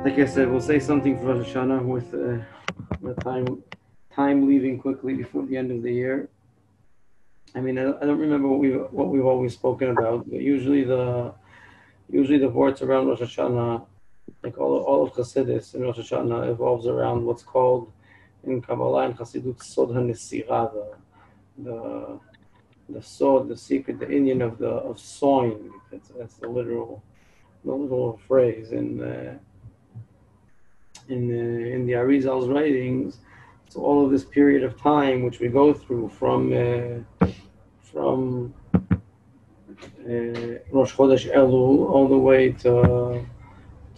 like I said, we'll say something for Rosh Hashanah with the time leaving quickly before the end of the year. I mean, I don't remember what we've always spoken about, but usually the words around Rosh Hashanah, like all of Chassidus in Rosh Hashanah, evolves around what's called in Kabbalah and Chassidut Sod HaNesira, the sod, the secret, the Indian of sawing. That's the literal phrase in the Arizal's writings. So all of this period of time which we go through from Rosh Chodesh Elul all the way to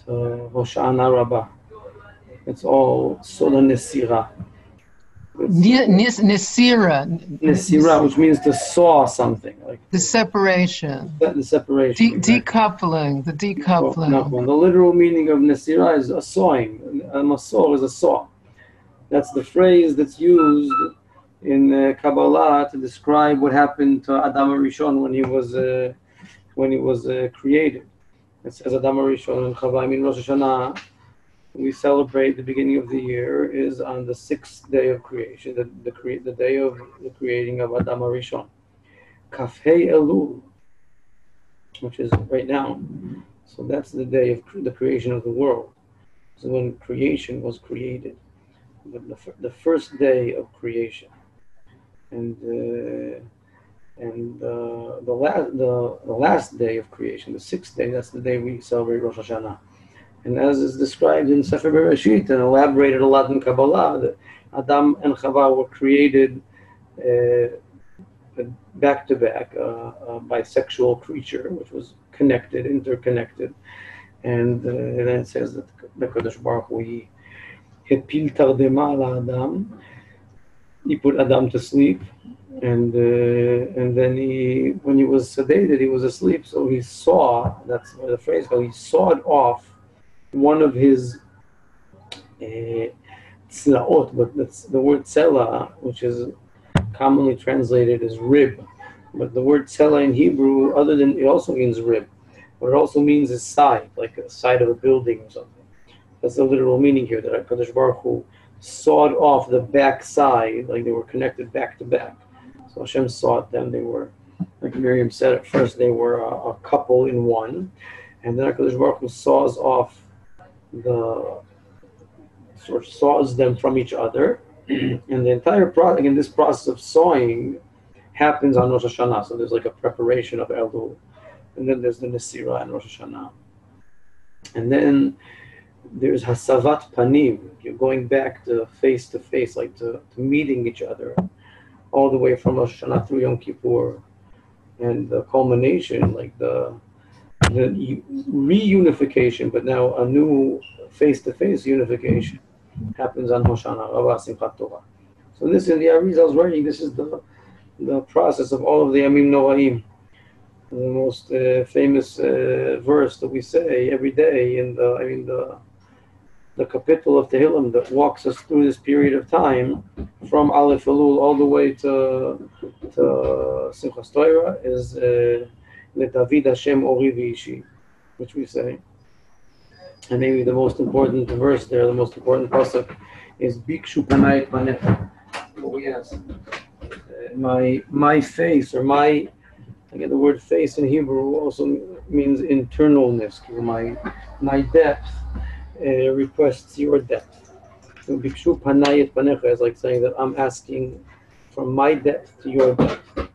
Hoshana Rabbah, it's all Sod HaNesira. Nesira, which means to saw something, like the separation. The separation. Decoupling. Well, the literal meaning of Nesira is a sawing. A masor is a saw. That's the phrase that's used in Kabbalah to describe what happened to Adam HaRishon when he was created. It says Adam HaRishon and Chava. I mean, Rosh Hashanah, we celebrate the beginning of the year is on the 6th day of creation, the day of the creating of Adam HaRishon. Kafhei Elul, which is right now. So that's the day of the creation of the world. So when creation was created, the first day of creation, and the last day of creation, the 6th day. That's the day we celebrate Rosh Hashanah. And as is described in Sefer Bereshit and elaborated a lot in Kabbalah, that Adam and Chava were created back to back, a bisexual creature, which was interconnected. And then it says that the Kodesh Baruch Hu Hepil Tardema ala Adam. He put Adam to sleep, and then when he was sedated, he was asleep. So he saw. That's where the phrase goes. He sawed off one of his tzlaot, but that's the word tzela, which is commonly translated as rib. But the word tzela in Hebrew, other than it also means rib, what it also means is side, like a side of a building or something. That's the literal meaning here, that HaKadosh Baruch Hu sawed off the back side, like they were connected back to back. So Hashem sawed them. They were, like Miriam said at first, they were a couple in one. And then HaKadosh Baruch Hu saws them from each other. And the entire process, again, this process of sawing happens on Rosh Hashanah. So there's like a preparation of Elul. And then there's the Nesira and Rosh Hashanah. And then there's Hasavat Panim. You're going back to face, like to meeting each other, all the way from Rosh Hashanah through Yom Kippur. And the culmination, like the reunification, but now a new face-to-face unification happens on Hoshana Rabbah Simchat Torah. So this in the Arizal's writing, this is the process of all of the Yamim Noraim. The most famous verse that we say every day in the capital of Tehillim that walks us through this period of time from Aleph Elul all the way to Simchas Torah is LeDavid Hashem Ori V'ishi, which we say. And maybe the most important verse there, the most important pasuk is Bikshu Panai Panecha. Yes, my face, or my, again, the word face in Hebrew also means internalness. My depth requests your depth. So Bikshu Panayet Panecha is like saying that I'm asking from my depth to your depth.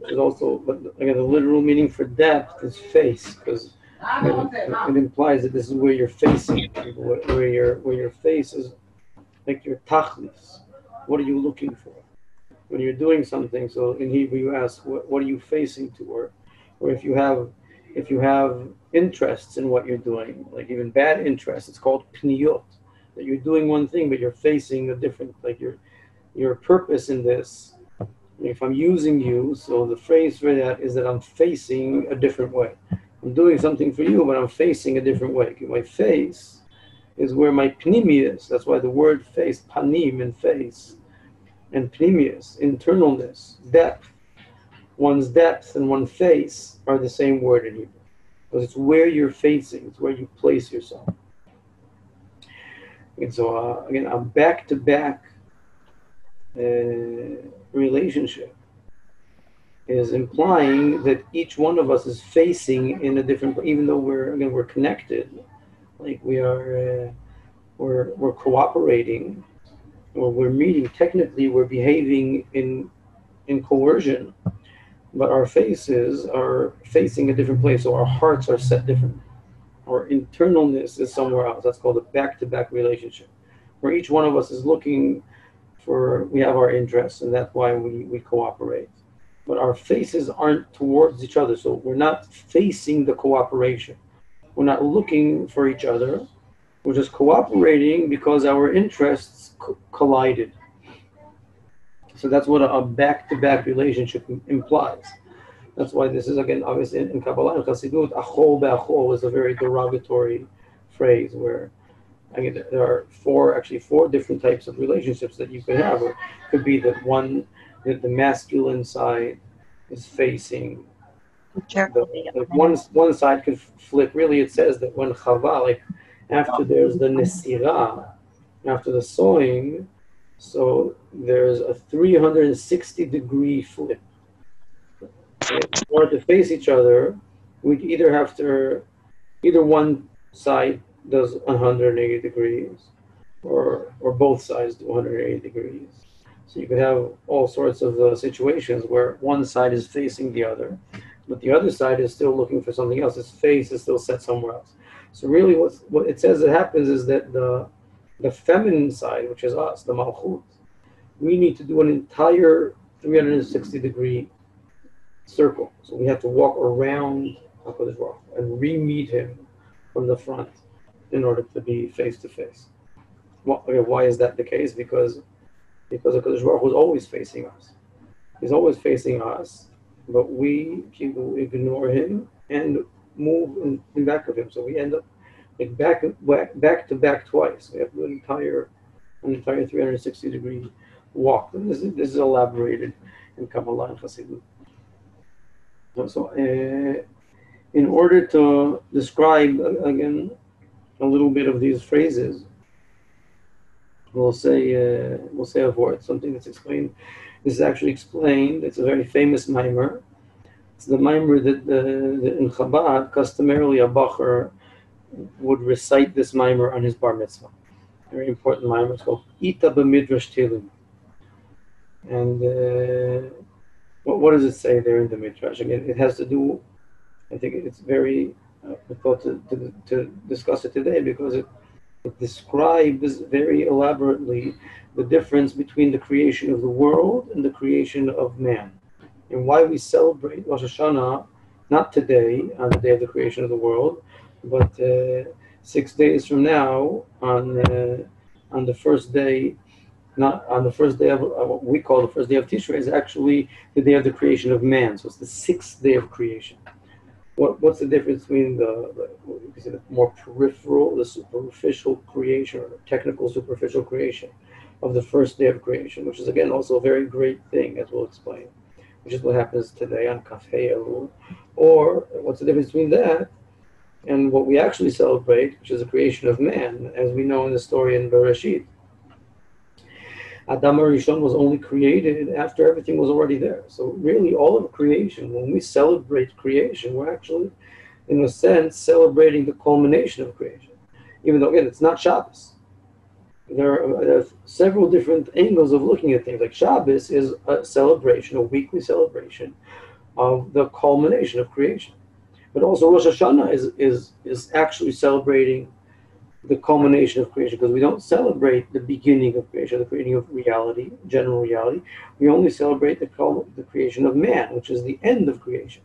Which is also, but again, the literal meaning for depth is face, because it implies that this is where you're facing, where your face is, like your tachlis. What are you looking for when you're doing something? So in Hebrew you ask, what are you facing to, or if you have interests in what you're doing, like even bad interests, it's called pniyot, that you're doing one thing but you're facing a different, like your purpose in this. If I'm using you, so the phrase for that is that I'm facing a different way. I'm doing something for you, but I'm facing a different way. My face is where my pnimi is. That's why the word face, panim in face, and pnimius, internalness, depth. One's depth and one's face are the same word in Hebrew. Because it's where you're facing, it's where you place yourself. And so again, a back-to-back relationship is implying that each one of us is facing in a different, even though we're connected, like we're cooperating, or we're meeting. Technically, we're behaving in coercion, but our faces are facing a different place, so our hearts are set different. Our internalness is somewhere else. That's called a back-to-back relationship, where each one of us is looking for, we have our interests, and that's why we cooperate. But our faces aren't towards each other, so we're not facing the cooperation. We're not looking for each other. We're just cooperating because our interests collided. So that's what a back-to-back relationship implies. That's why this is, again, obviously in Kabbalah and Chassidut, achol be'achol is a very derogatory phrase, where again, there are four different types of relationships that you could have. It could be that the masculine side is facing one side could flip. Really, it says that when Chava, like after there's the nesira, after the sewing, so there's a 360-degree flip. In order to face each other, we'd either one side does 180 degrees, or both sides do 180 degrees. So you could have all sorts of situations where one side is facing the other, but the other side is still looking for something else. Its face is still set somewhere else. So really what it says that happens is that the feminine side, which is us, the Malchut, we need to do an entire 360-degree circle. So we have to walk around HaKadosh Baruch Hu and re-meet him from the front in order to be face-to-face. Well, okay, why is that the case? Because HaKadosh Baruch Hu is always facing us. He's always facing us, but we ignore him and move in back of him. So we end up like back to back twice. We have to do an entire 360-degree walk. And this is elaborated in Kabbalah and Chassidut. So in order to describe again a little bit of these phrases, we'll say a word, something that's explained. This is actually explained. It's a very famous mimer. It's the mimer that in Chabad, customarily a bacher would recite this mimer on his bar mitzvah. Very important mimer. It's called Ita b'midrash Tilim. And what does it say there in the midrash? Again, it has to do. I think it's very. I thought to discuss it today because it describes very elaborately the difference between the creation of the world and the creation of man, and why we celebrate Rosh Hashana not today on the day of the creation of the world, but 6 days from now on the first day. Not on the first day of what we call the first day of Tishrei is actually the day of the creation of man. So it's the 6th day of creation. What's the difference between the more peripheral, the superficial creation, or the technical superficial creation of the first day of creation, which is again also a very great thing, as we'll explain, which is what happens today on Kafei Elul, or what's the difference between that and what we actually celebrate, which is the creation of man, as we know in the story in Bereshit. Adam HaRishon was only created after everything was already there. So really all of creation, when we celebrate creation, we're actually, in a sense, celebrating the culmination of creation. Even though, again, it's not Shabbos. There are several different angles of looking at things. Like Shabbos is a celebration, a weekly celebration of the culmination of creation. But also Rosh Hashanah is actually celebrating the culmination of creation, because we don't celebrate the beginning of creation, the creating of reality, general reality. We only celebrate the creation of man, which is the end of creation.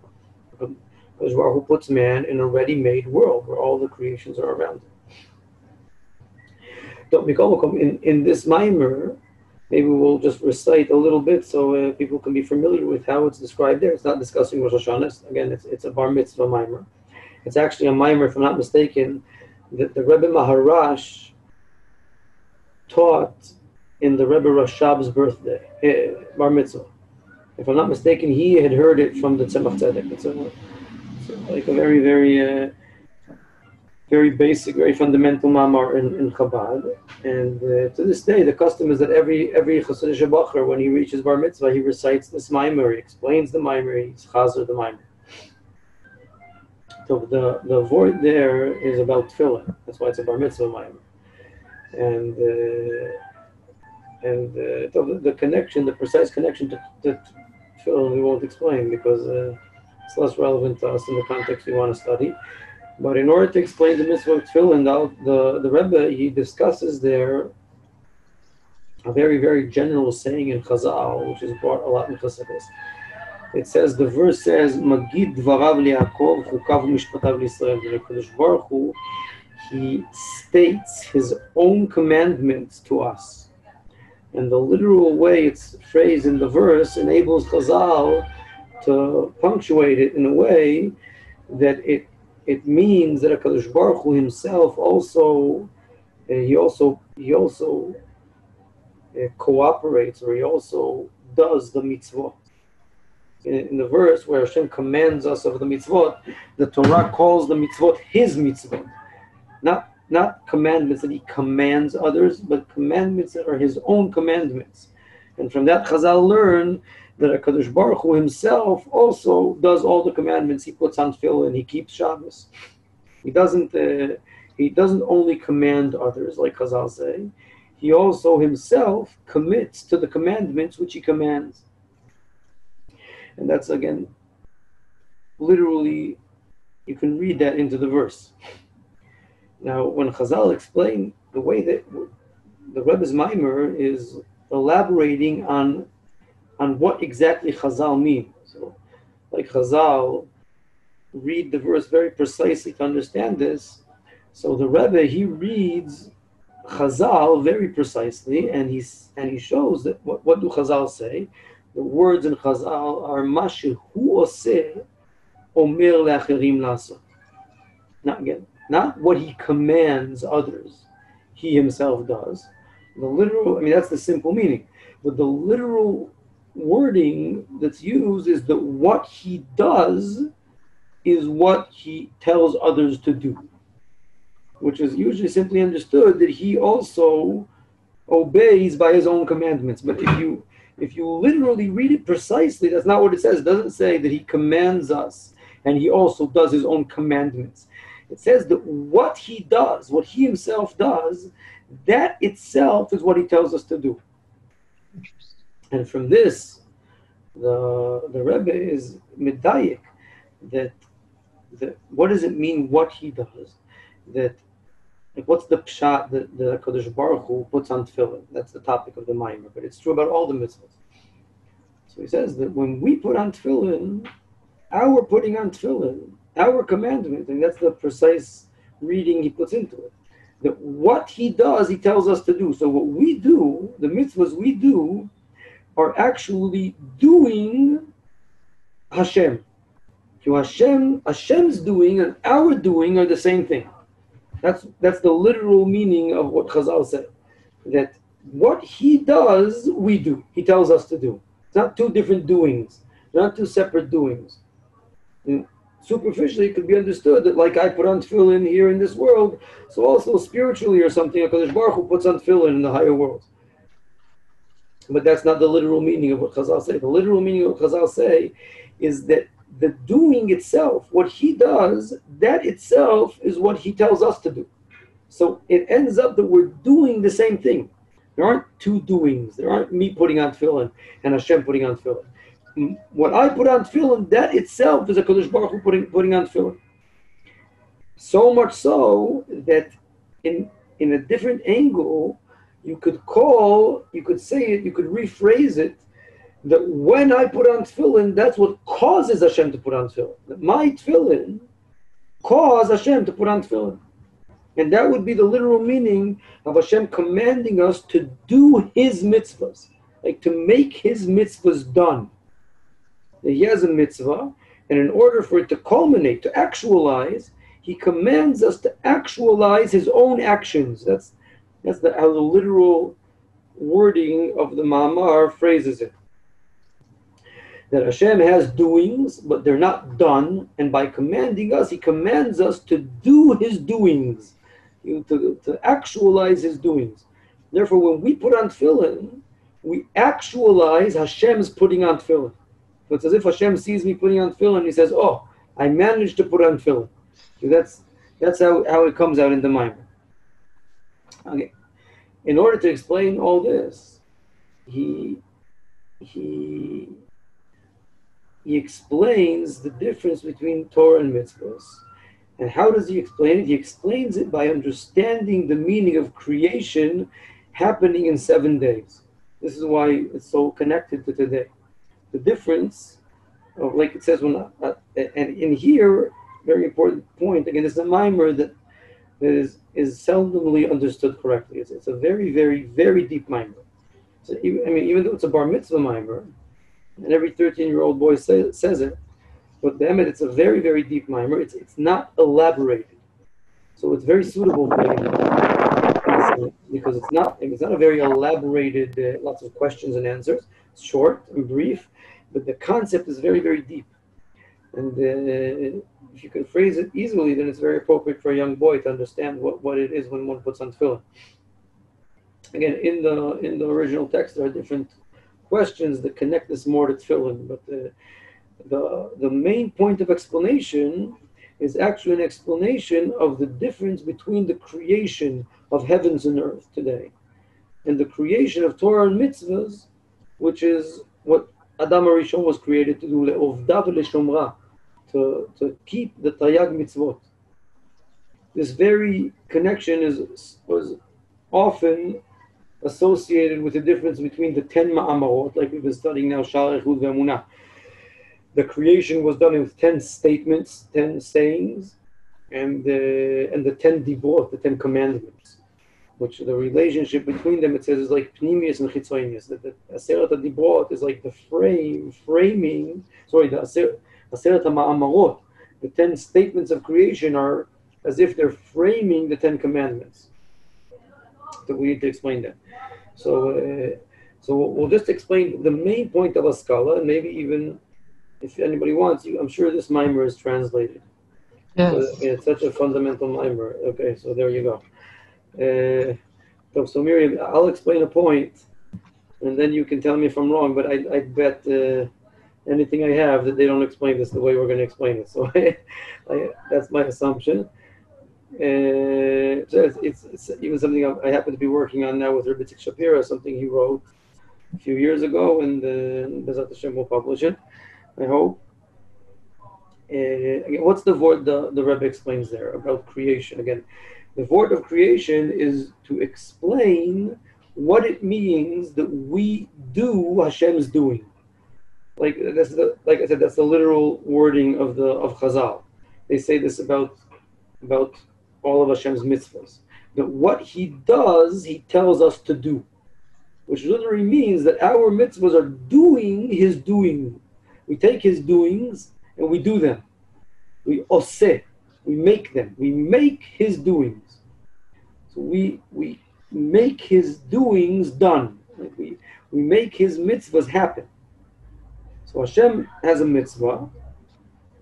Because Baruch Hu puts man in a ready-made world where all the creations are around him. In this mimer, maybe we'll just recite a little bit so people can be familiar with how it's described there. It's not discussing Rosh Hashanah. Again, it's a bar mitzvah mimer. It's actually a mimer, if I'm not mistaken, that the Rebbe Maharash taught in the Rebbe Rashab's birthday, bar mitzvah. If I'm not mistaken, he had heard it from the Tzemach Tzedek. It's like a very, very very basic, very fundamental mamar in Chabad. And to this day, the custom is that every Chassidus Bacher, when he reaches bar mitzvah, he recites this maimer, he explains the maimer, he's chazer the maimer. So the word there is about tefillah. That's why it's a bar mitzvah maimer. And the connection, the precise connection to tefillah, we won't explain because it's less relevant to us in the context we want to study. But in order to explain the mitzvah of tefillin, the Rebbe, he discusses there a very, very general saying in Chazal, which is brought a lot in Chassidus. It says, the verse says, Magid dvarav liYaakov, chukav mishpatav liYisrael. The Kadosh Baruch Hu, he states his own commandments to us. And the literal way it's phrased in the verse enables Chazal to punctuate it in a way that it means that HaKadosh Baruch Hu himself also cooperates, or he also does the mitzvot. In the verse where Hashem commands us of the mitzvot, the Torah calls the mitzvot his mitzvot. Not commandments that he commands others, but commandments that are his own commandments. And from that Chazal learn that HaKadosh Baruch Hu himself also does all the commandments. He puts on tefillin, he keeps Shabbos. He doesn't only command others, like Chazal say. He also himself commits to the commandments which he commands. And that's, again, literally, you can read that into the verse. Now, when Chazal explain the way that the Rebbe's Maimer is elaborating on what exactly Chazal means. So, like Chazal read the verse very precisely to understand this. So the Rebbe, he reads Chazal very precisely, and he shows that what do Chazal say? The words in Chazal are Mashe hu oseh omer le'acherim la'asot. Not what he commands others, he himself does. The literal, that's the simple meaning. But the literal wording that's used is that what he does is what he tells others to do, which is usually simply understood that he also obeys by his own commandments. But if you literally read it precisely, that's not what it says. It doesn't say that he commands us and he also does his own commandments. It says that what he does, what he himself does, that itself is what he tells us to do. And from this, the Rebbe is medayik that what does it mean what he does? That what's the pshat that the Kadosh Baruch Hu puts on tefillin? That's the topic of the Maimer, but it's true about all the mitzvahs. So he says that when we put on tefillin, our putting on tefillin, our commandment, and that's the precise reading he puts into it, that what he does, he tells us to do. So what we do, the mitzvahs we do, are actually doing Hashem. So Hashem's doing and our doing are the same thing. That's the literal meaning of what Chazal said. That what he does, we do. He tells us to do. It's not two different doings. They're not two separate doings. And superficially, it could be understood that like I put on tefillin here in this world, so also spiritually or something, HaKadosh Baruch Hu puts on tefillin in the higher world. But that's not the literal meaning of what Chazal say. The literal meaning of what Chazal say is that the doing itself, what he does, that itself is what he tells us to do. So it ends up that we're doing the same thing. There aren't two doings. There aren't me putting on tefillin and Hashem putting on tefillin. What I put on tefillin, that itself is a Kadosh Baruch Hu putting on tefillin. So much so that in a different angle, you could say it, you could rephrase it, that when I put on tefillin, that's what causes Hashem to put on tefillin. That my tefillin cause Hashem to put on tefillin. And that would be the literal meaning of Hashem commanding us to do his mitzvahs, like to make his mitzvahs done. That he has a mitzvah, and in order for it to culminate, to actualize, he commands us to actualize his own actions. That's how the literal wording of the Ma'amar phrases it. that Hashem has doings, but they're not done. And by commanding us, He commands us to do His doings, to actualize His doings. Therefore, when we put on tefillin, we actualize Hashem's putting on tefillin. So it's as if Hashem sees me putting on tefillin, He says, "Oh, I managed to put on tefillin." So that's how it comes out in the Maimer. Okay. In order to explain all this, he explains the difference between Torah and mitzvahs. And how does he explain it? He explains it by understanding the meaning of creation happening in 7 days. This is why it's so connected to today. The difference, like it says, and in here, very important point, again, it's a mimer that is seldomly understood correctly. It's a very, very, very deep mimer. So even though it's a bar mitzvah mimer, and every 13-year-old boy says it, but damn it, it's a very, very deep mimer. It's not elaborated, so it's very suitable for because it's not a very elaborated, lots of questions and answers. It's short and brief, but the concept is very, very deep. And if you can phrase it easily, then it's very appropriate for a young boy to understand what it is when one puts on tefillin. Again, in the original text, there are different questions that connect this more to tefillin, but the main point of explanation is actually an explanation of the difference between the creation of heavens and earth today and the creation of Torah and mitzvahs, which is what Adam HaRishon was created to do, le'ovda v'leshomra, to keep the Tayag mitzvot. This very connection was often associated with the difference between the 10 ma'amarot, like we've been studying now, Sha'ar Echud ve'emunah. The creation was done with 10 statements, 10 sayings, and the 10 dibrot, the 10 commandments, which the relationship between them, it says, is like pnimius and chitzonius. That the aseret dibrot is like the framing. The aseret ma'amarot, the 10 statements of creation are as if they're framing the 10 commandments. So we need to explain that. So we'll just explain the main point of Haskalah, and maybe even if anybody wants, I'm sure this mimer is translated. Yes. It's such a fundamental mimer. Okay, so there you go. So Miriam, I'll explain a point, and then you can tell me if I'm wrong, but I bet anything I have that they don't explain this the way we're going to explain it. So that's my assumption. So it's even something I happen to be working on now with Rabbi Shapira, something he wrote a few years ago, and Bezat Hashem will publish it, I hope. Again, what's the word the Rebbe explains there about creation? Again, the word of creation is to explain what it means that we do Hashem's doing. Like I said, that's the literal wording of Chazal. They say this about all of Hashem's mitzvahs. That what He does, He tells us to do, which literally means that our mitzvahs are doing His doing. We take His doings and we do them. We oseh, we make them. We make His doings. So we make His doings done. Like we make His mitzvahs happen. So Hashem has a mitzvah,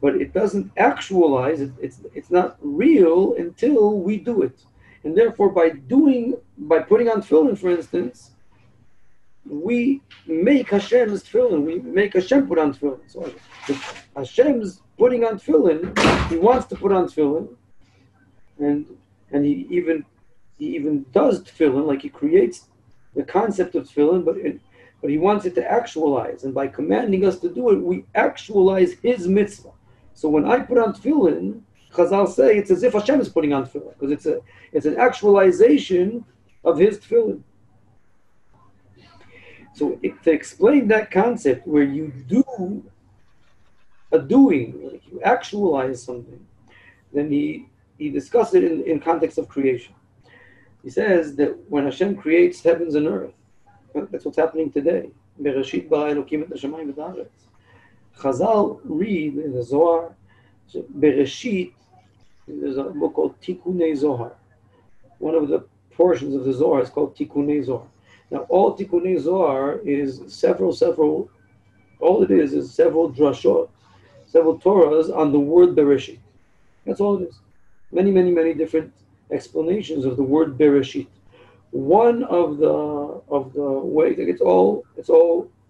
but it doesn't actualize it. It's not real until we do it. And therefore, by putting on tefillin, for instance, we make Hashem's tefillin. We make Hashem put on tefillin. So Hashem's putting on tefillin. He wants to put on tefillin, and he even does tefillin, like He creates the concept of tefillin, but He wants it to actualize. And by commanding us to do it, we actualize His mitzvah. So when I put on tefillin, Chazal say it's as if Hashem is putting on tefillin, because it's an actualization of His tefillin. So to explain that concept where you do a doing, like you actualize something, then he discussed it in context of creation. He says that when Hashem creates heavens and earth, that's what's happening today. Bereshit bara Elokim et hashamayim v'haaretz. Chazal read in the Zohar, Bereshit, there's a book called Tikkunei Zohar. One of the portions of the Zohar is called Tikkunei Zohar. Now, all Tikkunei Zohar is several All it is several drashot, several Torahs on the word Bereshit. That's all it is. Many, many, many different explanations of the word Bereshit. One of the ways, like it's all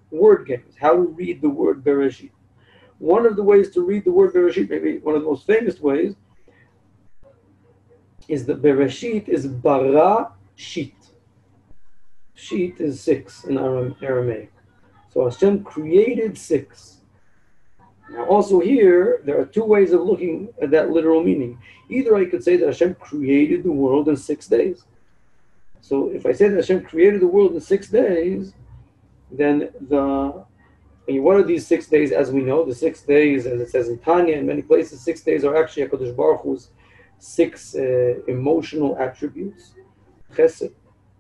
word games. How to read the word Bereshit. One of the ways to read the word Bereshit, maybe one of the most famous ways, is that Bereshit is bara shit. Shit is 6 in Aramaic. So Hashem created 6. Now also here, there are 2 ways of looking at that literal meaning. Either I could say that Hashem created the world in 6 days. So if I say that Hashem created the world in 6 days, then what are these 6 days? As we know, the 6 days, as it says in Tanya, in many places, 6 days are actually HaKadosh Baruch Hu's 6 emotional attributes. Chesed,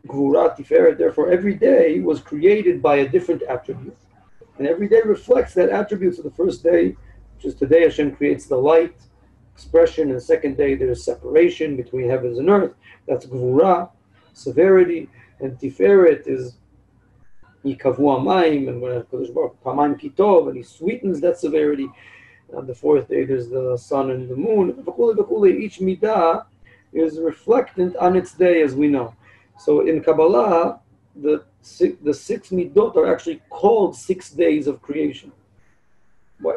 Gvura, Tiferet. Therefore, every day was created by a different attribute. And every day reflects that attribute. So the first day, which is today, Hashem creates the light, expression. And the second day, there's separation between heavens and earth. That's Gvura, severity. And Tiferet is Yikavu Amayim, and when HaKadosh Baruch Pamayim Kitov, and he sweetens that severity. And on the 4th day, there's the sun and the moon. Each midah is reflectant on its day, as we know. So in Kabbalah, the 6 midot are actually called 6 days of creation.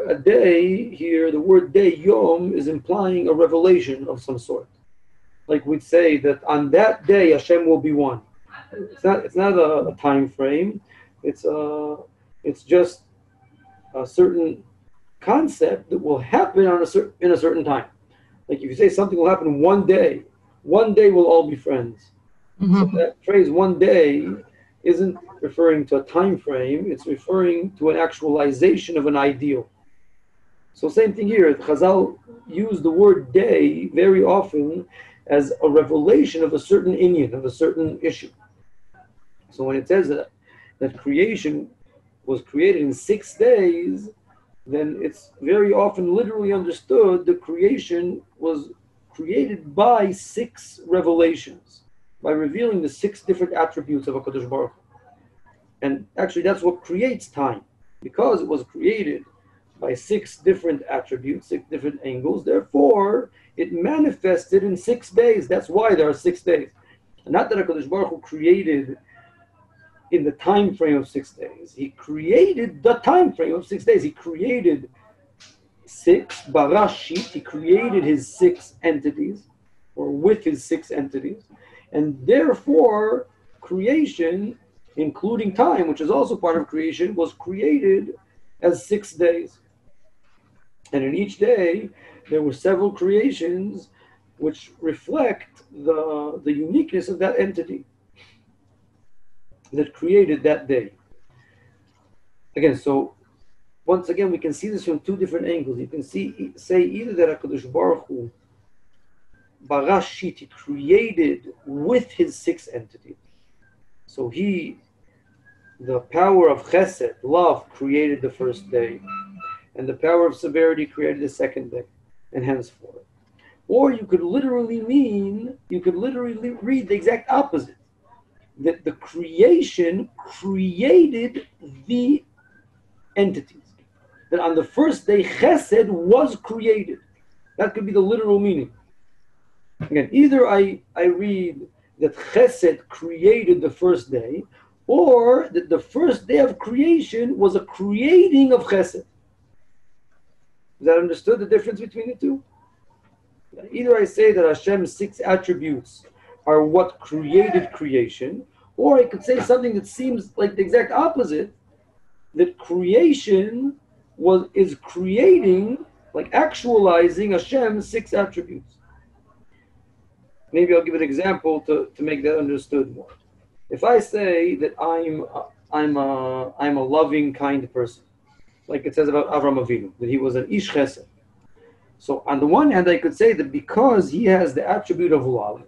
A day here, the word day, yom, is implying a revelation of some sort. Like we'd say that on that day Hashem will be one. It's not a time frame. It's just a certain concept that will happen in a certain time. Like if you say something will happen one day we'll all be friends. Mm-hmm. So that phrase "one day" isn't referring to a time frame. It's referring to an actualization of an ideal. So same thing here. Chazal use the word "day" very often as a revelation of a certain inyan, of a certain issue. So when it says that creation was created in 6 days, then it's very often literally understood that creation was created by 6 revelations, by revealing the 6 different attributes of HaKadosh Baruch Hu. And actually that's what creates time. Because it was created by 6 different attributes, 6 different angles, therefore it manifested in 6 days. That's why there are 6 days. And not that HaKadosh Baruch Hu created in the time frame of 6 days. He created the time frame of 6 days. He created 6, barashit, he created his 6 entities, or with his 6 entities. And therefore, creation, including time, which is also part of creation, was created as 6 days. And in each day, there were several creations which reflect the uniqueness of that entity that created that day. Again, so once again, we can see this from 2 different angles. You can say either that HaKadosh Baruch Hu, Barashit, he created with his 6 entities. So the power of chesed, love, created the first day, and the power of severity created the second day, and henceforth. Or you could literally read the exact opposite, that the creation created the entities. That on the first day, chesed was created. That could be the literal meaning. Again, either I read that chesed created the first day, or that the first day of creation was a creating of chesed. Is that understood, the difference between the 2? Either I say that Hashem's 6 attributes are what created creation, or I could say something that seems like the exact opposite, that creation is creating, like actualizing Hashem's 6 attributes. Maybe I'll give an example to make that understood more. If I say that I'm a loving, kind person, like it says about Avram Avinu, that he was an ish chesed. So on the one hand, I could say that because he has the attribute of love,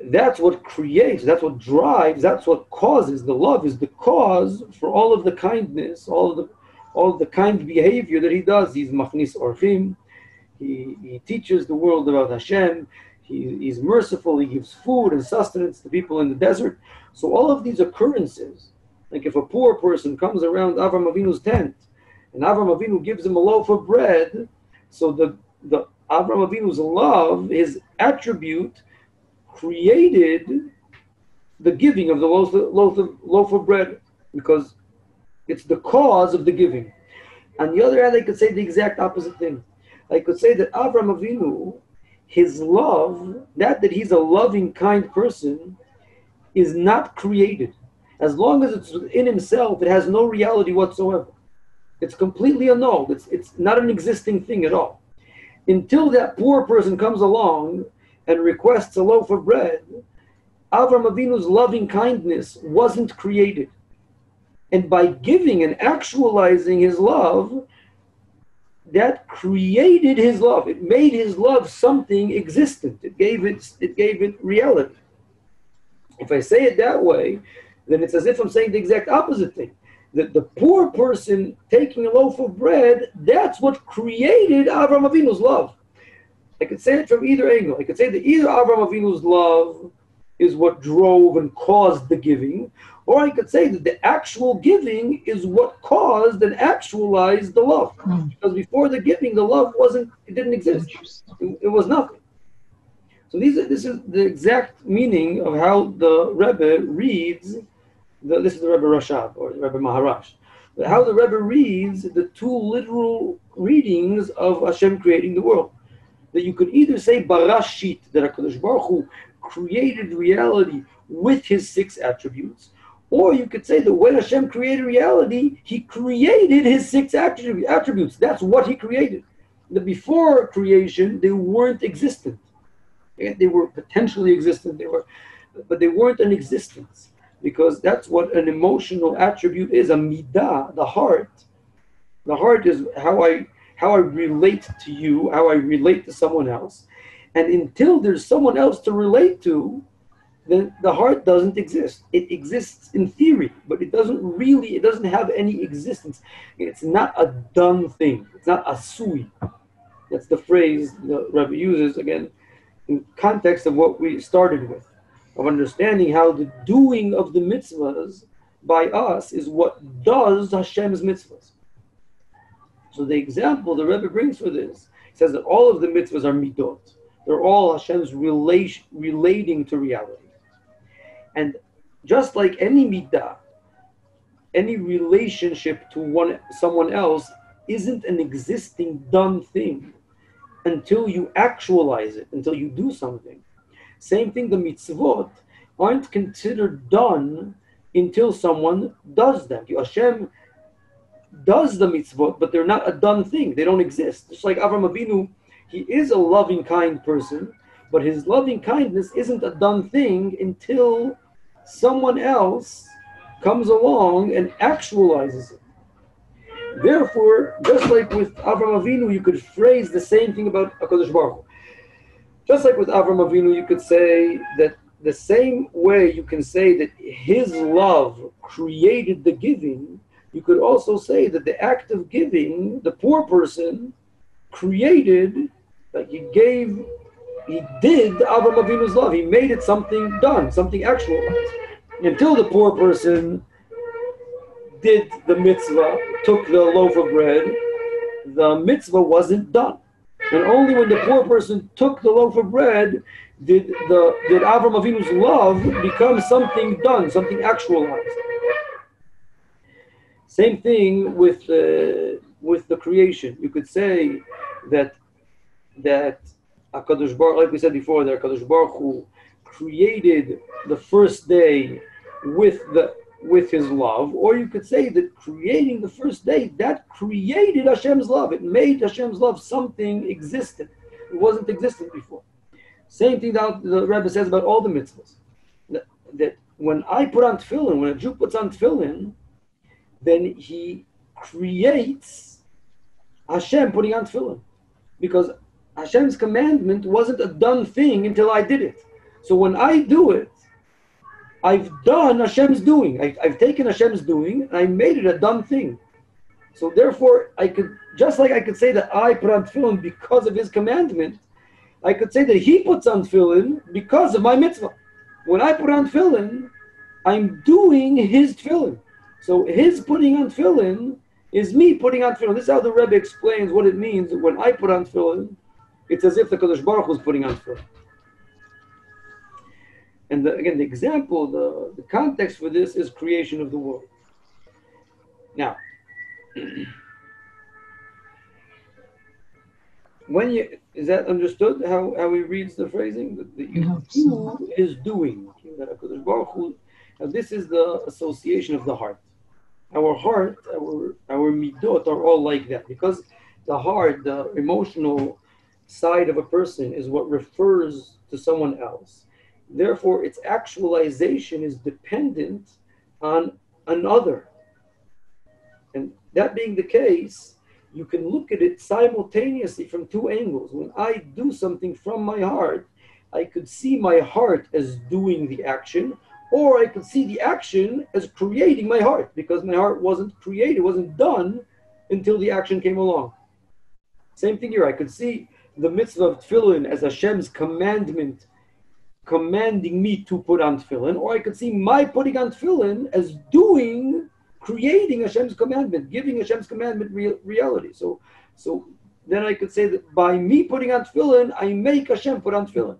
that's what creates, that's what drives, that's what causes. The love is the cause for all of the kindness, all of the kind behavior that he does. He's machnis orchim. He teaches the world about Hashem. He's merciful. He gives food and sustenance to people in the desert. So all of these occurrences Like if a poor person comes around Avram Avinu's tent, and Avram Avinu gives him a loaf of bread, so the Avram Avinu's love, his attribute, created the giving of the loaf of bread, because it's the cause of the giving. On the other hand, I could say the exact opposite thing. I could say that Avram Avinu, his love, that he's a loving, kind person, is not created. As long as it's within himself, it has no reality whatsoever. It's completely annulled. It's not an existing thing at all. Until that poor person comes along and requests a loaf of bread, Avram Avinu's loving kindness wasn't created. And by giving and actualizing his love, that created his love. It made his love something existent. It gave it reality. If I say it that way, then it's as if I'm saying the exact opposite thing. That the poor person taking a loaf of bread, that's what created Avram Avinu's love. I could say it from either angle. I could say that either Avram Avinu's love is what drove and caused the giving, or I could say that the actual giving is what caused and actualized the love. Because before the giving, the love didn't exist. It was nothing. So this is the exact meaning of how the Rebbe reads, this is the Rebbe Rashab, or the Rebbe Maharash, how the Rebbe reads the two literal readings of Hashem creating the world. That you could either say Barashit, that HaKadosh Baruch Hu created reality with his 6 attributes, or you could say that when Hashem created reality, he created his 6 attributes. That's what he created. That before creation, they weren't existent. They were potentially existent, but they weren't an existence, because that's what an emotional attribute is, a midah, the heart. The heart is how I relate to you, how I relate to someone else. And until there's someone else to relate to, then the heart doesn't exist. It exists in theory, but it doesn't have any existence. It's not a done thing. It's not a sui. That's the phrase the Rabbi uses, again, in context of what we started with, of understanding how the doing of the mitzvahs by us is what does Hashem's mitzvahs. So the example the Rebbe brings for this says that all of the mitzvahs are midot. They're all Hashem's relating to reality. And just like any midah, any relationship to someone else isn't an existing done thing until you actualize it, until you do something. Same thing, the mitzvot aren't considered done until someone does them. Hashem does the mitzvot, but they're not a done thing. They don't exist. Just like Avram Avinu, he is a loving, kind person, but his loving kindness isn't a done thing until someone else comes along and actualizes it. Therefore, just like with Avram Avinu, you could phrase the same thing about HaKadosh Baruch Hu. Just like with Avram Avinu, you could say that the same way you can say that his love created the giving, you could also say that the act of giving, the poor person created, like he did Avram Avinu's love. He made it something done, something actualized. Until the poor person did the mitzvah, took the loaf of bread, the mitzvah wasn't done. And only when the poor person took the loaf of bread did Avram Avinu's love become something done, something actualized. Same thing with the creation. You could say that HaKadosh Baruch, like we said before, that HaKadosh Baruch Hu created the first day with his love, or you could say that creating the first day, that created Hashem's love. It made Hashem's love something existent. It wasn't existent before. Same thing that the Rebbe says about all the mitzvahs. That when I put on tefillin, when a Jew puts on tefillin, then he creates Hashem putting on tefillin. Because Hashem's commandment wasn't a done thing until I did it. So when I do it, I've done Hashem's doing. I've taken Hashem's doing and I made it a done thing. So therefore, I could say that I put on tefillin because of his commandment, I could say that he puts on tefillin because of my mitzvah. When I put on tefillin, I'm doing his tefillin. So his putting on tefillin is me putting on tefillin. This is how the Rebbe explains what it means when I put on tefillin. It's as if the Kadosh Baruch Hu is putting on tefillin. And again, the example, the context for this is creation of the world. Now, is that understood how he reads the phrasing? The is doing. Now, this is the association of the heart. Our heart, our midot are all like that, because the heart, the emotional side of a person, is what refers to someone else. Therefore, its actualization is dependent on another. And that being the case, you can look at it simultaneously from two angles. When I do something from my heart, I could see my heart as doing the action, or I could see the action as creating my heart, because my heart wasn't created, wasn't done until the action came along. Same thing here. I could see the mitzvah of tefillin as Hashem's commandment, commanding me to put on tefillin, or I could see my putting on tefillin as creating Hashem's commandment, giving Hashem's commandment reality. So then I could say that by me putting on tefillin, I make Hashem put on tefillin.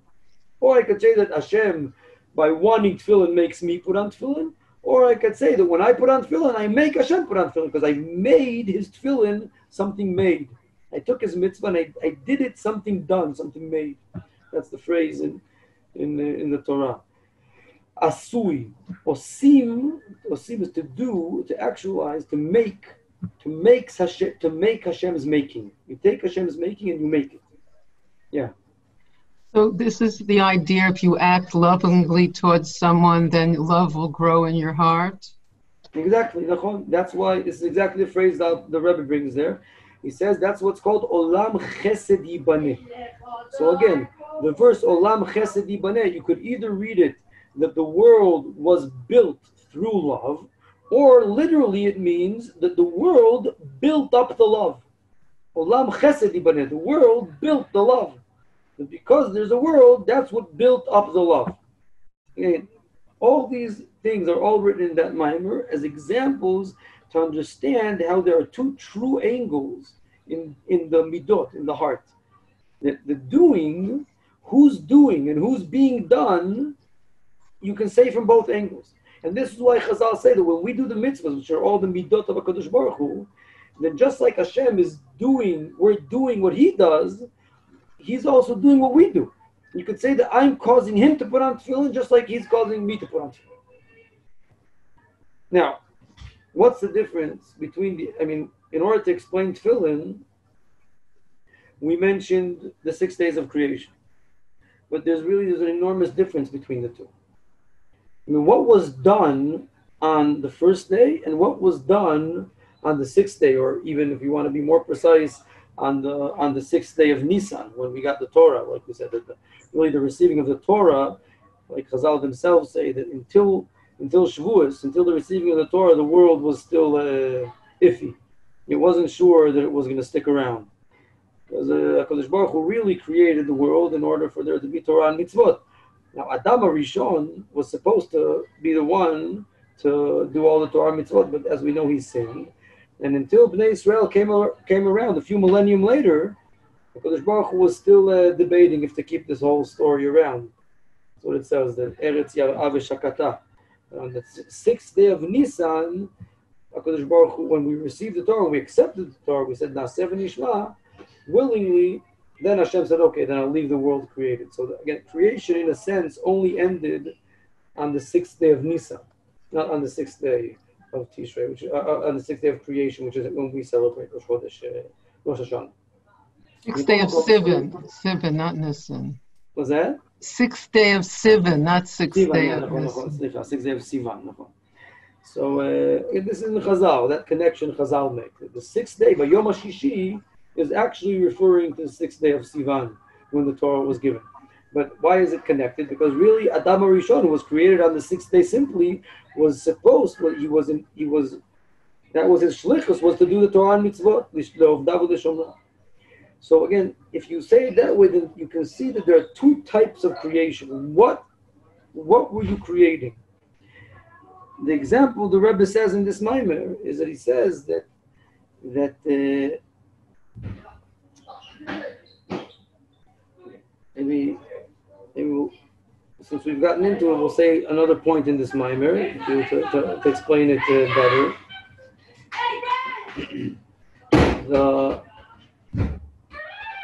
Or I could say that Hashem, by wanting tefillin, makes me put on tefillin. Or I could say that when I put on tefillin, I make Hashem put on tefillin, because I made his tefillin something made. I took his mitzvah and I did it something done, something made. That's the phrase in the Torah. Asui, osim is to do, to actualize, to make Hashem's making. You take Hashem's making and you make it. Yeah. So this is the idea: if you act lovingly towards someone, then love will grow in your heart. Exactly. That's why this is exactly the phrase that the Rabbi brings there. He says that's what's called Olam Chesed Yibaneh. So again, the verse Olam Chesed Yibaneh, you could either read it that the world was built through love, or literally it means that the world built up the love. Olam Chesed Yibaneh, the world built the love. And because there's a world, that's what built up the love. And all these things are all written in that mimer as examples to understand how there are two true angles in the midot, in the heart. The doing, who's doing and who's being done, you can say from both angles. And this is why Chazal say that when we do the mitzvahs, which are all the midot of HaKadosh Baruch Hu, then just like Hashem is doing, we're doing what he does, he's also doing what we do. You could say that I'm causing him to put on tefillin just like he's causing me to put on tefillin. Now, what's the difference between in order to explain tefillin, we mentioned the 6 days of creation. But there's an enormous difference between the two. What was done on the first day and what was done on the 6th day, or even if you want to be more precise, on the 6th day of Nisan, when we got the Torah, like we said, that the receiving of the Torah, like Chazal themselves say, that until Shavuos, until the receiving of the Torah, the world was still iffy. It wasn't sure that it was going to stick around. Because HaKadosh Baruch Hu really created the world in order for there to be Torah and mitzvot. Now, Adam HaRishon was supposed to be the one to do all the Torah and mitzvot, but as we know, he sinned. And until Bnei Israel came around a few millennium later, HaKadosh Baruch Hu was still debating if to keep this whole story around. That's what it says, that Eretz Yar'ah v'Shakata. On the 6th day of Nisan, HaKadosh Baruch Hu, when we received the Torah, when we accepted the Torah, we said, Na'aseh v'nishma, willingly. Then Hashem said, okay, then I'll leave the world created. So again, creation in a sense only ended on the 6th day of Nisan, not on the 6th day of Tishrei, which on the 6th day of creation, which is when we celebrate Rosh Hashana. 6th day of Sivan, not Nisan. What's that? 6th day of Sivan, not 6th day of Nisan. 6th day of Sivan. So this is in Chazal, that connection Chazal make. The 6th day, by Yom HaShishi, is actually referring to the 6th day of Sivan, when the Torah was given. But why is it connected? Because really, Adam HaRishon, who was created on the 6th day simply, was supposed, that was his shlichus, was to do the Torah and mitzvot. So again, if you say it that way, then you can see that there are two types of creation. What were you creating? the example the Rebbe says in this Maimer is that he says that maybe since we've gotten into it, we'll say another point in this Maimer to explain it better.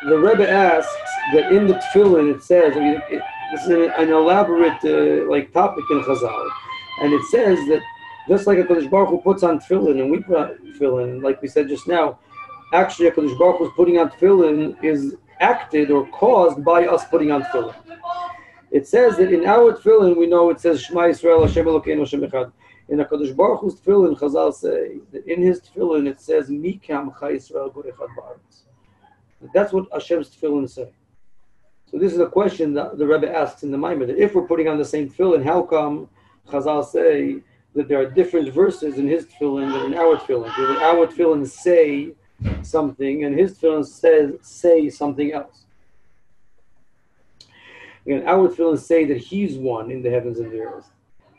The Rebbe asks that in the Tefillin it says, this is an elaborate topic in Chazal, and it says that just like HaKadosh Baruch Hu puts on Tefillin and we put on Tefillin, like we said just now, actually HaKadosh Baruch Hu's putting on Tefillin is acted or caused by us putting on Tefillin. It says that in our Tefillin we know it says Shema Yisrael Hashem Elokeinu Hashem Echad. In HaKadosh Baruch Hu's Tefillin, Chazal say that in his Tefillin it says Mi Kamcha Yisrael Gur Echad Ba'aretz. That's what Hashem's Tefillin say. So this is a question that the Rebbe asks in the Maimer, that if we're putting on the same Tefillin, how come Chazal say that there are different verses in his Tefillin than in our Tefillin? Because our Tefillin say something and his Tefillin say something else. Again, our Tefillin say that he's one in the heavens and the earth,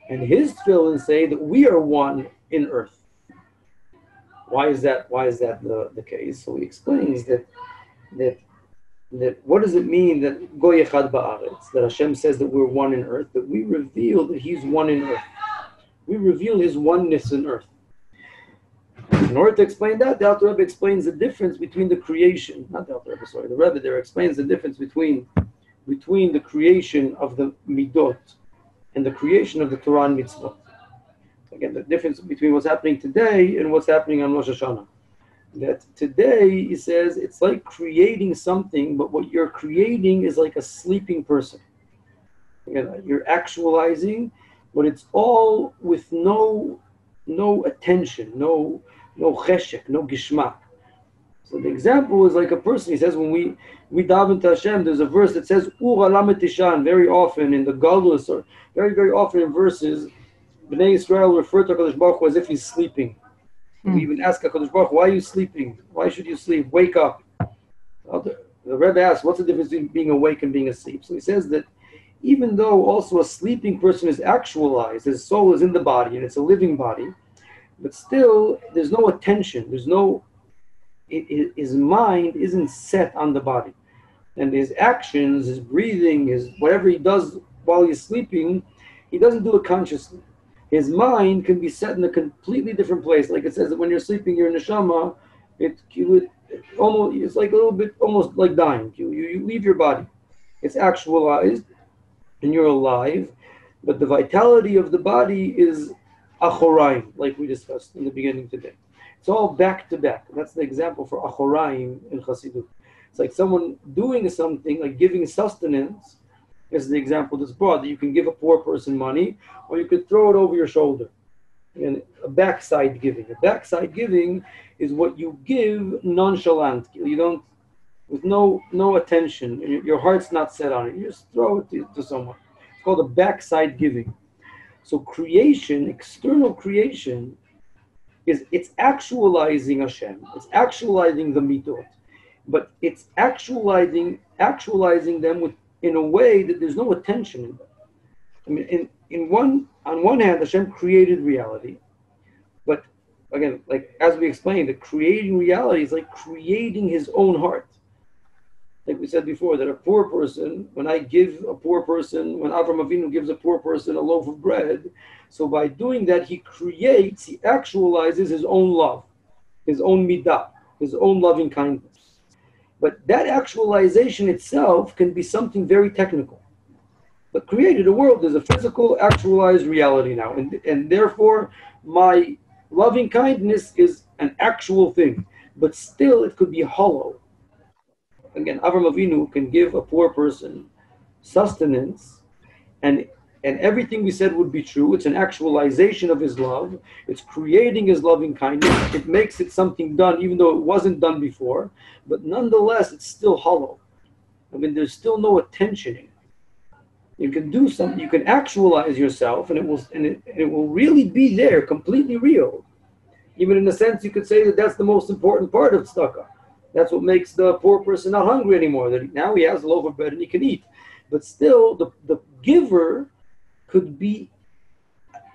and his Tefillin say that we are one in earth. Why is that the case? So he explains that what does it mean that Goy Echad Ba'aretz, that Hashem says that we're one in earth, that we reveal that he's one in earth. We reveal his oneness in earth. In order to explain that, the Alter Rebbe explains the difference between the creation, not the Alter Rebbe, sorry, the Rebbe there explains the difference between the creation of the Midot and the creation of the Torah and Mitzvot. Again, the difference between what's happening today and what's happening on Rosh Hashanah. That today, he says, it's like creating something, but what you're creating is like a sleeping person. Again, you're actualizing, but it's all with no attention, no cheshek, no gishmak. So the example is like a person. He says when we daven to Hashem, there's a verse that says Ur alamet tishan. Very often in the Galus, or very often in verses, Bnei Israel refer to HaKadosh Baruch Hu as if he's sleeping. We even ask HaKadosh Baruch Hu, why are you sleeping? Why should you sleep? Wake up. The Rebbe asks, what's the difference between being awake and being asleep? So he says that even though also a sleeping person is actualized, his soul is in the body and it's a living body, but still there's no attention, his mind isn't set on the body. And his actions, his breathing, his whatever he does while he's sleeping, he doesn't do it consciously. His mind can be set in a completely different place. Like it says that when you're sleeping, your neshama, it's like a little bit almost like dying. You leave your body. It's actualized and you're alive, but the vitality of the body is achoraim, like we discussed in the beginning today. It's all back to back. That's the example for achoraim in Chassidut. It's like someone doing something, like giving sustenance. Is the example that's brought, that you can give a poor person money, or you could throw it over your shoulder. And a backside giving. A backside giving is what you give nonchalant. You don't, with no attention. Your heart's not set on it. You just throw it to someone. It's called a backside giving. So creation, external creation, it's actualizing Hashem. It's actualizing the mitzvot, but it's actualizing them in a way that there's no attention in them. I mean, on one hand, Hashem created reality, but again, like as we explained, that creating reality is like creating his own heart. Like we said before, that a poor person, when Avram Avinu gives a poor person a loaf of bread, so by doing that, he actualizes his own love, his own midah, his own loving kindness. But that actualization itself can be something very technical. But created a world, there's a physical, actualized reality now. And therefore, my loving kindness is an actual thing. But still, it could be hollow. Again, Avram Avinu can give a poor person sustenance, and everything we said would be true. It's an actualization of his love. It's creating his loving kindness. It makes it something done, even though it wasn't done before. But nonetheless, it's still hollow. I mean, there's still no attention in it. You can do something. You can actualize yourself, and it will really be there, completely real. Even in a sense, you could say that that's the most important part of tzedakah. That's what makes the poor person not hungry anymore. That now he has a loaf of bread and he can eat. But still, the giver could be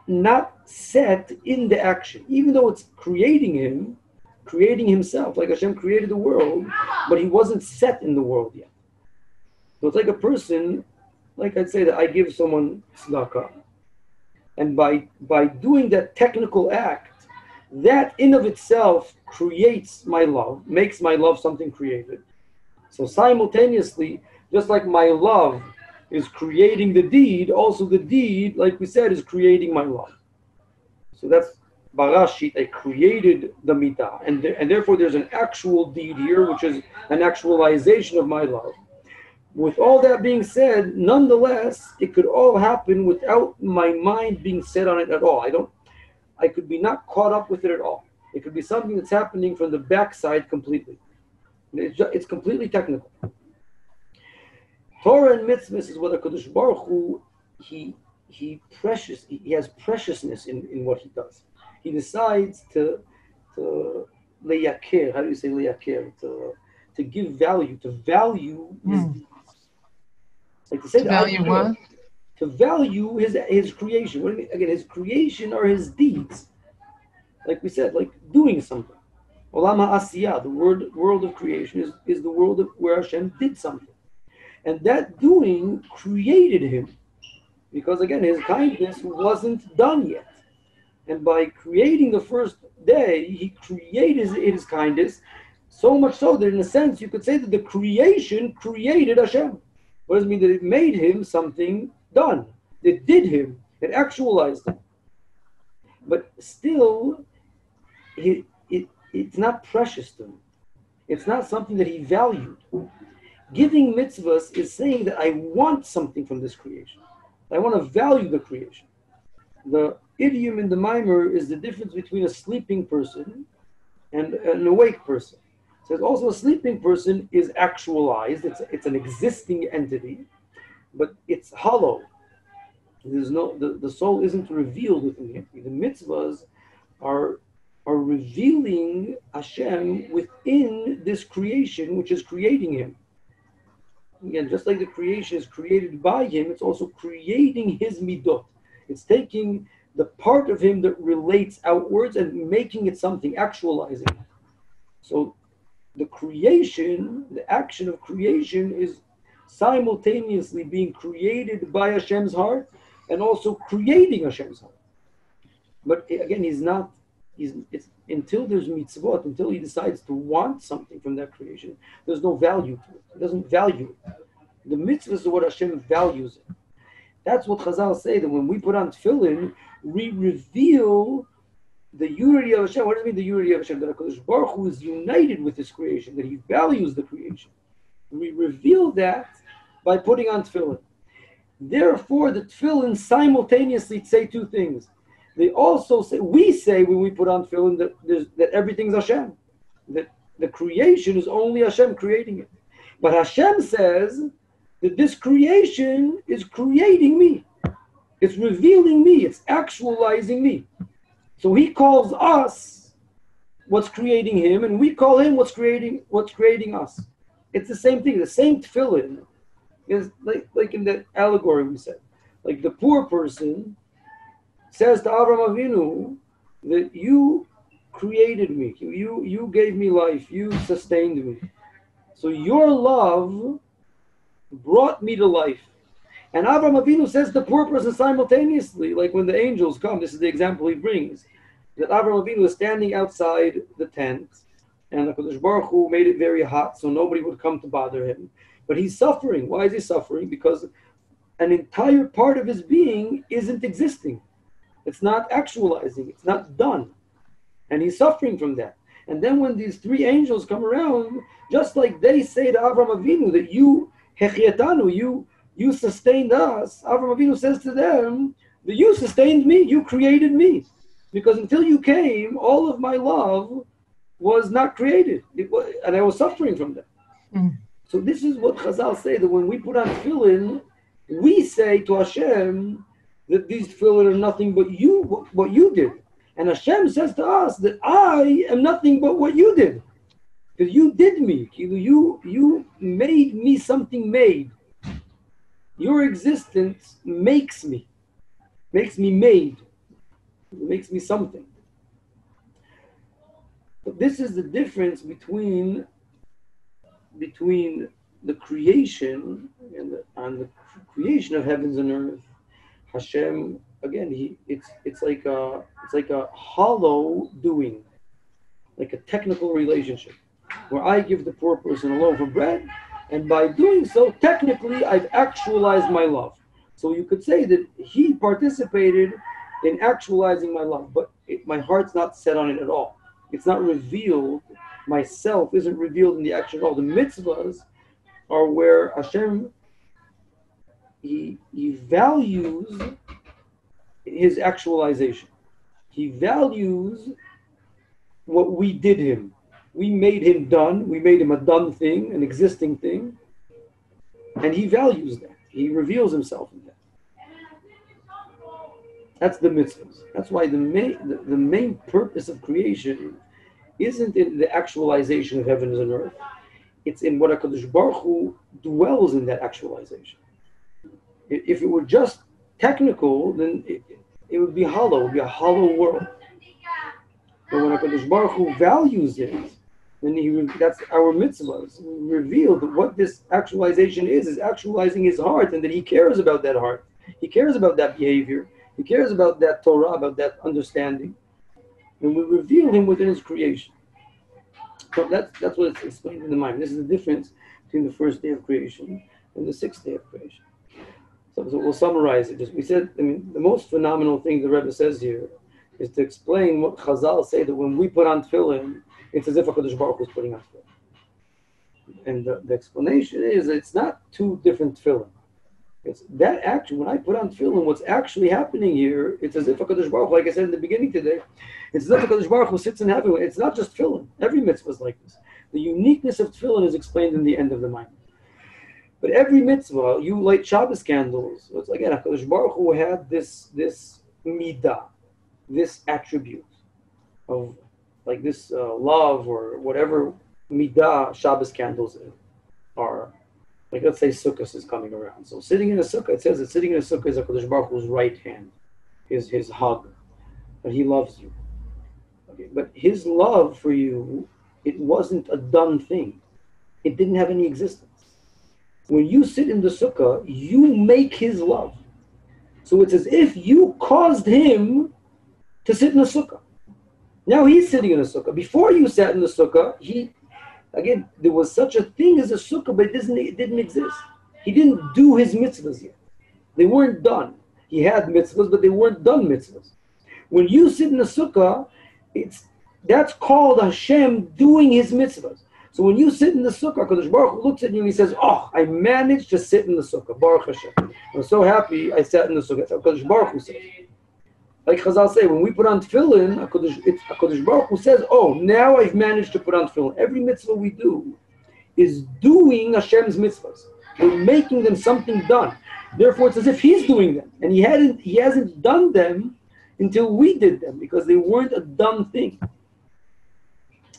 not set in the action, even though it's creating him, creating himself, like Hashem created the world, but he wasn't set in the world yet. So it's like a person, like I'd say that I give someone tzedakah, and by doing that technical act, that in of itself creates my love, makes my love something created. So simultaneously, just like my love is creating the deed, also the deed, like we said, is creating my love. So that's Barashit, I created the mitah, and therefore there's an actual deed here, which is an actualization of my love. With all that being said, nonetheless, it could all happen without my mind being set on it at all. I could be not caught up with it at all. It could be something that's happening from the backside completely. It's completely technical. Torah and mitzvahs is what HaKadosh Baruch Hu, he has preciousness in what he does. He decides to leyaker, how do you say leyaker? To give value, to value his deeds. Like to say value what? To value his creation. What do you mean? Again, his creation are his deeds. Like we said, like doing something. Olam ha'asiyah, the world of creation, is the world where Hashem did something. And that doing created him. Because again, his kindness wasn't done yet. And by creating the first day, he created his kindness, so much so that in a sense you could say that the creation created Hashem. What does it mean? That it made him something done. It did him. It actualized him. But still, it's not precious to him. It's not something that he valued. Giving mitzvahs is saying that I want something from this creation. I want to value the creation. The idiom in the mimer is the difference between a sleeping person and an awake person. It says also a sleeping person is actualized. It's an existing entity, but it's hollow. There's no the soul isn't revealed within him. The mitzvahs are revealing Hashem within this creation, which is creating him. Again, just like the creation is created by him, it's also creating his midot. It's taking the part of him that relates outwards and making it something, actualizing it. So the creation, the action of creation is simultaneously being created by Hashem's heart and also creating Hashem's heart. But again, it's until there's mitzvot, until he decides to want something from that creation, there's no value to it. He doesn't value it. The mitzvahs are what Hashem values it. That's what Chazal say, that when we put on tefillin, we reveal the unity of Hashem. What does it mean, the unity of Hashem? That HaKadosh Baruch Hu is united with his creation, that he values the creation. We reveal that by putting on tefillin. Therefore, the tefillin simultaneously say two things. They also say, we say when we put on tefillin that everything's Hashem, that the creation is only Hashem creating it. But Hashem says that this creation is creating me. It's revealing me. It's actualizing me. So he calls us what's creating him, and we call him what's creating us. It's the same thing. The same tefillin is like in that allegory we said. Like the poor person says to Avraham Avinu that you created me, you gave me life, you sustained me. So your love brought me to life. And Avraham Avinu says to the poor person simultaneously, like when the angels come, this is the example he brings, that Avraham Avinu is standing outside the tent, and the HaKadosh Baruch Hu made it very hot so nobody would come to bother him. But he's suffering. Why is he suffering? Because an entire part of his being isn't existing. It's not actualizing. It's not done. And he's suffering from that. And then when these three angels come around, just like they say to Avraham Avinu that you, Hechyatanu, you sustained us, Avraham Avinu says to them that you sustained me, you created me. Because until you came, all of my love was not created. And I was suffering from that. Mm. So this is what Chazal say, that when we put on tefillin, we say to Hashem that these tefillin are nothing but you, what you did. And Hashem says to us that I am nothing but what you did. Because you did me. You made me something made. Your existence makes me made. It makes me something. But this is the difference between the creation and the creation of heavens and earth. Hashem, again, it's like a hollow doing, like a technical relationship, where I give the poor person a loaf of bread, and by doing so, technically, I've actualized my love. So you could say that he participated in actualizing my love, but my heart's not set on it at all. It's not revealed. Myself isn't revealed in the action at all. The mitzvahs are where Hashem, he values his actualization. He values what we did him. We made him done. We made him a done thing, an existing thing. And he values that. He reveals himself in that. That's the mitzvahs. That's why the main purpose of creation isn't in the actualization of heavens and earth. It's in what HaKadosh Baruch Hu dwells in that actualization. If it were just technical, then it would be hollow. It would be a hollow world. But when HaKadosh Baruch Hu values it, then that's our mitzvahs. We reveal that what this actualization is actualizing his heart, and that he cares about that heart. He cares about that behavior. He cares about that Torah, about that understanding. And we reveal him within his creation. So that's what it's explained in the mind. This is the difference between the first day of creation and the sixth day of creation. So we'll summarize it. We said, the most phenomenal thing the Rebbe says here is to explain what Chazal say, that when we put on tefillin, it's as if HaKadosh Baruch Hu is putting on tefillin. And the explanation is that it's not two different tefillin. It's that action. When I put on tefillin, what's actually happening here, it's as if HaKadosh Baruch Hu, like I said in the beginning today, it's as if HaKadosh Baruch Hu sits in heaven. It's not just tefillin. Every mitzvah is like this. The uniqueness of tefillin is explained in the end of the mind. But every mitzvah, you light Shabbos candles. So it's like, again, HaKadosh Baruch Hu had this midah, this attribute of like this love or whatever midah Shabbos candles are. Like let's say Sukkot is coming around. So sitting in a sukkah, it says that sitting in a sukkah is HaKadosh Baruch Hu's right hand, his hug, that he loves you. Okay, but his love for you, it wasn't a done thing. It didn't have any existence. When you sit in the sukkah, you make his love. So it's as if you caused him to sit in a sukkah. Now he's sitting in a sukkah. Before you sat in the sukkah, again, there was such a thing as a sukkah, but it didn't exist. He didn't do his mitzvahs yet. They weren't done. He had mitzvahs, but they weren't done mitzvahs. When you sit in the sukkah, that's called Hashem doing his mitzvahs. So when you sit in the sukkah, HaKadosh Baruch Hu looks at you and he says, "Oh, I managed to sit in the sukkah. Baruch Hashem. I'm so happy I sat in the sukkah." That's what HaKadosh Baruch Hu says. Like Chazal say, when we put on tefillin, HaKadosh Baruch Hu says, "Oh, now I've managed to put on tefillin." Every mitzvah we do is doing Hashem's mitzvahs. We're making them something done. Therefore, it's as if He's doing them, and He hasn't done them until we did them, because they weren't a done thing.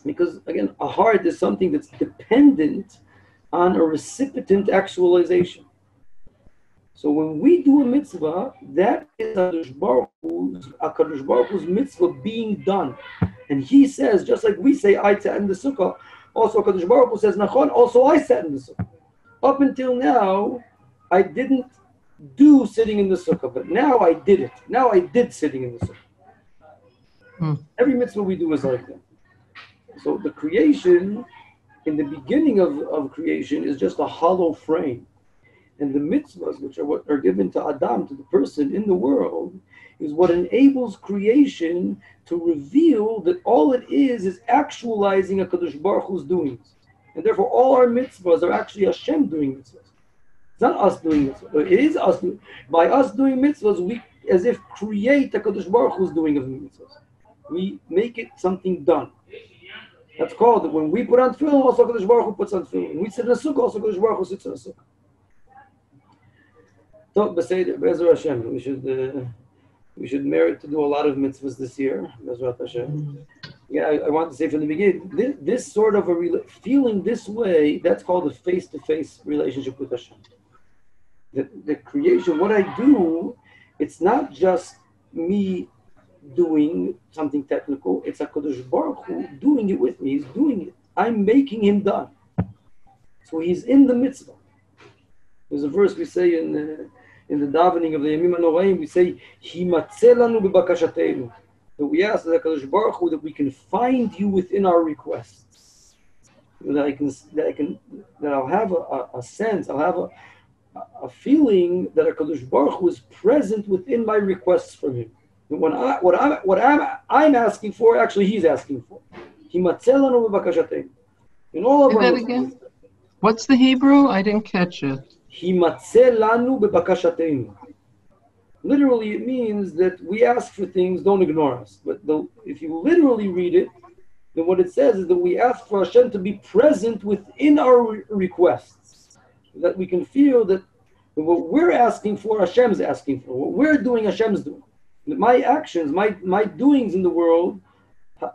Because again, a heart is something that's dependent on a recipient actualization. So when we do a mitzvah, that is HaKadosh Baruch Hu's mitzvah being done. And he says, just like we say, I sat in the sukkah, also HaKadosh Baruch Hu says, Nachon, also I sat in the sukkah. Up until now, I didn't do sitting in the sukkah, but now I did it. Now I did sitting in the sukkah. Every mitzvah we do is like that. So the creation, in the beginning of creation, is just a hollow frame. And the mitzvahs, which are what are given to Adam, to the person in the world, is what enables creation to reveal that all it is actualizing HaKadosh Baruch Hu's doings. And therefore all our mitzvahs are actually Hashem doing mitzvahs. It's not us doing mitzvahs. It is us. By us doing mitzvahs, we as if create HaKadosh Baruch Hu's doing of the mitzvahs. We make it something done. That's called, when we put on tefillin, also HaKadosh Baruch Hu puts on tefillin. When we sit in a sukkah, also HaKadosh Baruch Hu sits in a sukkah. So, Be'ezer Hashem, we should merit to do a lot of mitzvahs this year. Be'ezer Hashem. Yeah, I want to say from the beginning, this sort of feeling this way, that's called a face-to-face relationship with Hashem. The creation, what I do, it's not just me doing something technical. It's HaKadosh Baruch Hu doing it with me. He's doing it. I'm making him done. So he's in the mitzvah. There's a verse we say in the davening of the Yamim HaNoraim, we say, Himatzeh lanu b'bakashateinu. That we ask the HaKadosh Baruch Hu that we can find you within our requests. That I'll have a sense, I'll have a feeling that HaKadosh Baruch Hu is present within my requests from him. And what I'm asking for, actually he's asking for. Himatzeh lanu b'bakashateinu. In all of our again. What's the Hebrew? I didn't catch it. Himatzeh lanu b'bakashateinu. Literally, it means that we ask for things, don't ignore us. But if you literally read it, then what it says is that we ask for Hashem to be present within our requests. That we can feel that what we're asking for, Hashem's asking for. What we're doing, Hashem's doing. That my actions, my doings in the world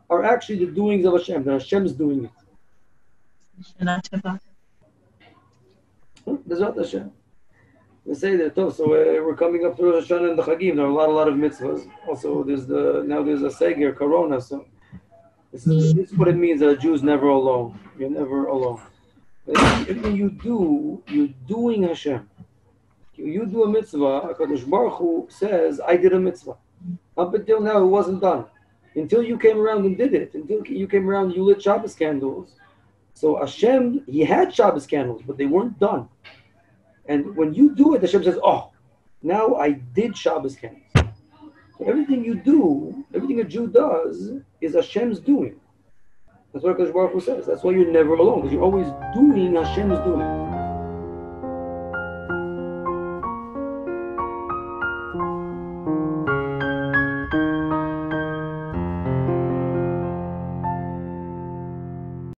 are actually the doings of Hashem. That Hashem's doing it. Bezrat Hashem. They say that, so we're coming up to Rosh Hashana and the Chagim. There are a lot of mitzvahs. Also, there's a Seger, Corona. So this is what it means that a Jew is never alone. You're never alone. Everything you do, you're doing Hashem. You do a mitzvah, HaKadosh Baruch Hu says, I did a mitzvah. Up until now, it wasn't done. Until you came around and did it. Until you came around, you lit Shabbos candles. So Hashem, he had Shabbos candles, but they weren't done. And when you do it, Hashem says, oh, now I did Shabbos candles. So everything you do, everything a Jew does, is Hashem's doing. That's what HaKadosh Baruch Hu says. That's why you're never alone, because you're always doing Hashem's doing.